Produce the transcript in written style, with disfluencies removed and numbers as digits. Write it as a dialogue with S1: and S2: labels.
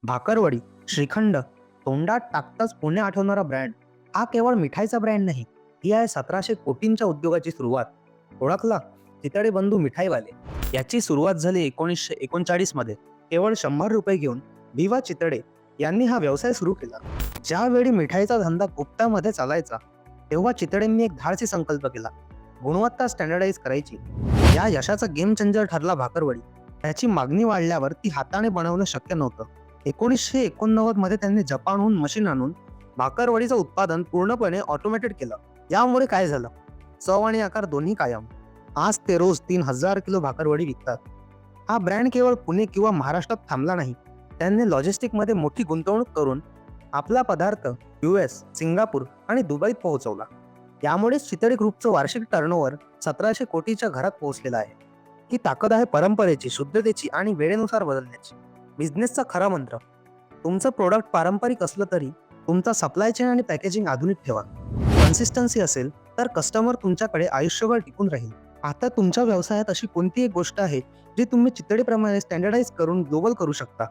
S1: भाकरवडी, श्रीखंड, तोंडात टाकताच पुणे आठवणारा ब्रँड. हा केवळ मिठाईचा ब्रँड नाही, ही आहे 1700 कोटींच्या उद्योगाची सुरुवात. ओळखला? चितळे बंधू मिठाईवाले. याची सुरुवात झाली 1939 मध्ये. केवळ 100 रुपये घेऊन विवा चितळे यांनी हा व्यवसाय सुरू केला. ज्यावेळी मिठाईचा धंदा गुप्तामध्ये चालायचा, तेव्हा चितळेंनी एक धाडसी संकल्प केला, गुणवत्ता स्टँडर्डाईज करायची. या यशाचा गेम चेंजर ठरला भाकरवडी. त्याची मागणी वाढल्यावर ती हाताने बनवणं शक्य नव्हतं. 1989 मध्ये त्यांनी जपानहून मशीन आणून भाकरवडीचं उत्पादन पूर्णपणे ऑटोमॅटेड केलं. यामुळे काय झालं? चव आणि आकार दोन्ही कायम. आज ते रोज 3000 किलो भाकरवडी विकतात. हा ब्रँड केवळ पुणे किंवा महाराष्ट्रात थांबला नाही. त्यांनी लॉजिस्टिकमध्ये मोठी गुंतवणूक करून आपला पदार्थ US, सिंगापूर आणि दुबईत पोहोचवला. यामुळेच चितळे ग्रुपचं वार्षिक टर्नओव्हर 1700 कोटीच्या घरात पोहोचलेला आहे. ही ताकद आहे परंपरेची, शुद्धतेची आणि वेळेनुसार बदलण्याची. बिझनेसचा खरा मंत्र: तुमचं प्रोडक्ट पारंपरिक असलं तरी तुमचा सप्लाय चेन आणि पॅकेजिंग आधुनिक ठेवा. कन्सिस्टन्सी असेल तर कस्टमर तुमच्याकडे आयुष्यभर टिकून राहील. आता तुमच्या व्यवसायात अशी कोणती एक गोष्ट आहे जी तुम्ही चितळेप्रमाणे स्टँडर्डाईज करून ग्लोबल करू शकता?